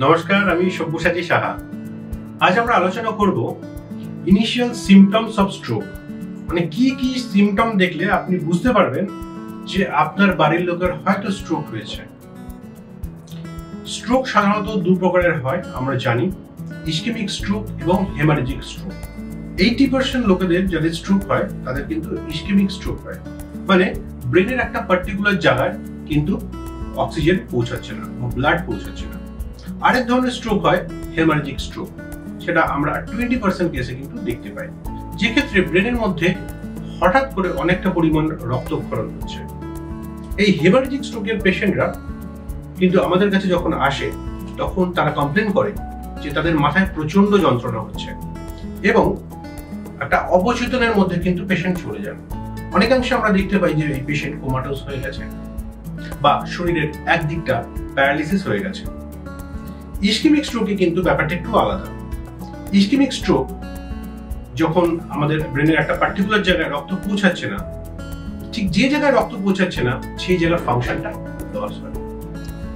নমস্কার, আমি সব্যসাচী সাহা। আজ আমরা আলোচনা করব ইনিশিয়াল সিমটমস অফ স্ট্রোক। মানে কি কি সিমটম দেখলে আপনি বুঝতে পারবেন যে আপনার বাড়ির লোকের হয়তো স্ট্রোক হয়েছে। স্ট্রোক সাধারণত দু প্রকারের হয়, আমরা জানি, ইসকেমিক স্ট্রোক এবং হেমারেজিক স্ট্রোক। 80% লোকেদের যাদের স্ট্রোক হয় তাদের কিন্তু ইসকেমিক স্ট্রোক হয়, মানে ব্রেনের একটা পার্টিকুলার জায়গায় কিন্তু অক্সিজেন পৌঁছাচ্ছে না বা ব্লাড পৌঁছাচ্ছে না। আরেক ধরনের স্ট্রোক হয় হেমারেজিক স্ট্রোক, সেটা আমরা 20% কেসে কিন্তু দেখতে পাই, যে ক্ষেত্রে ব্রেনের মধ্যে হঠাৎ করে অনেকটা পরিমাণ রক্তক্ষরণ হচ্ছে। এই হেমারেজিক স্ট্রোকের পেশেন্টরা কিন্তু আমাদের কাছে যখন আসে তখন তারা কমপ্লেন করে যে তাদের মাথায় প্রচন্ড যন্ত্রণা হচ্ছে এবং একটা অবচেতনের মধ্যে কিন্তু পেশেন্ট চলে যান। অনেকাংশে আমরা দেখতে পাই যে এই পেশেন্ট কোমাটোস হয়ে গেছে বা শরীরের একদিকটা প্যারালিসিস হয়ে গেছে। ইসকেমিক স্ট্রোকে কিন্তু ব্যাপারটা একটু আলাদা। ইসকেমিক স্ট্রোক যখন আমাদের ব্রেনের একটা পার্টিকুলার জায়গায় রক্ত পৌঁছাচ্ছে না, ঠিক যে জায়গায় রক্ত পৌঁছাচ্ছে না সেই জায়গার ফাংশনটা লস হয়।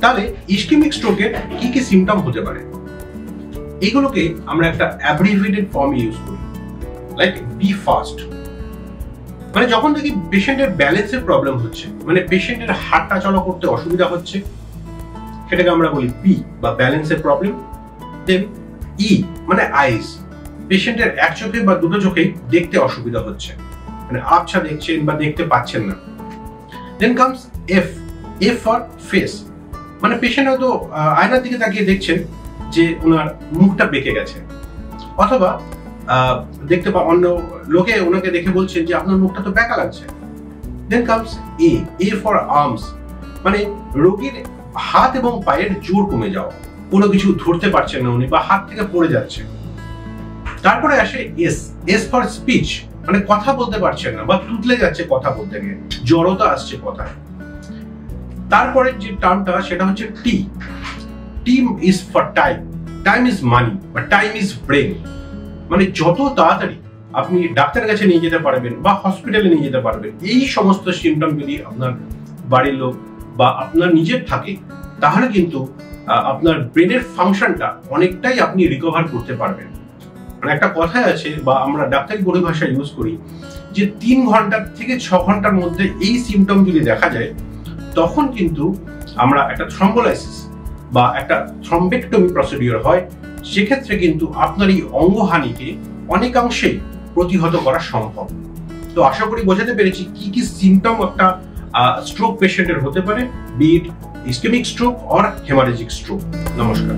তাহলে ইসকেমিক স্ট্রোকের কি কি সিমটম হতে পারে, এগুলোকে আমরা একটা অ্যাব্রিভিয়েটেড ফর্ম ইউজ করি, লাইক বি ফাস্ট। মানে যখন দেখি পেশেন্টের ব্যালেন্সের প্রবলেম হচ্ছে, মানে পেশেন্টের হাঁটা চলা করতে অসুবিধা হচ্ছে, সেটাকে আমরা বলি বি বা ব্যালেন্সের প্রবলেম। দেন ই মানে আইস, পেশেন্টের এক চোখে বা দুটো চোখেই দেখতে অসুবিধা হচ্ছে, মানে আবছা দেখছেন বা দেখতে পাচ্ছেন না। Then comes F, F for face, মানে পেশেন্ট হয়তো আয়নার দিকে তাকিয়ে দেখছেন যে ওনার মুখটা বেঁকে গেছে, অথবা দেখতে অন্য লোকে ওনাকে দেখে বলছেন যে আপনার মুখটা তো বেঁকা লাগছে। Then comes A, A for arms, মানে রোগীর হাত এবং পায়ের জোর কমে যাওয়া, কোনো কিছু ধরতে পারছেন না উনি বা হাত থেকে পড়ে যাচ্ছে। তারপরে আসে এস, এস ফর স্পিচ, মানে কথা বলতে পারছেন না বা তুতলে যাচ্ছে কথা বলতে গিয়ে, জড়তা আসছে কথায়। তারপরে যে টার্মটা সেটা হচ্ছে T, T is for time, time is money বা টাইম ইজ ব্রেন, মানে যত তাড়াতাড়ি আপনি ডাক্তারের কাছে নিয়ে যেতে পারবেন বা হসপিটালে নিয়ে যেতে পারবেন, এই সমস্ত সিমটম যদি আপনার বাড়ির লোক বা আপনার নিজের থাকে, তাহলে কিন্তু আপনার ব্রেনের ফাংশনটা অনেকটাই আপনি রিকভার করতে পারবেন। মানে একটা কথাই আছে বা আমরা ডাক্তারি পরিভাষা ইউজ করি যে 3 ঘন্টা থেকে 6 ঘন্টার মধ্যে এই সিমটম যদি দেখা যায়, তখন কিন্তু আমরা একটা থ্রম্বোলাইসিস বা একটা থ্রম্বেক্টমি প্রসিডিওর হয়। সেক্ষেত্রে কিন্তু আপনার এই অঙ্গহানিকে অনেকাংশেই প্রতিহত করা সম্ভব। তো আশা করি বোঝাতে পেরেছি কি কি সিমটম একটা স্ট্রোক পেশেন্টের হতে পারে, be it ischaemic stroke or haemorrhagic stroke. নমস্কার।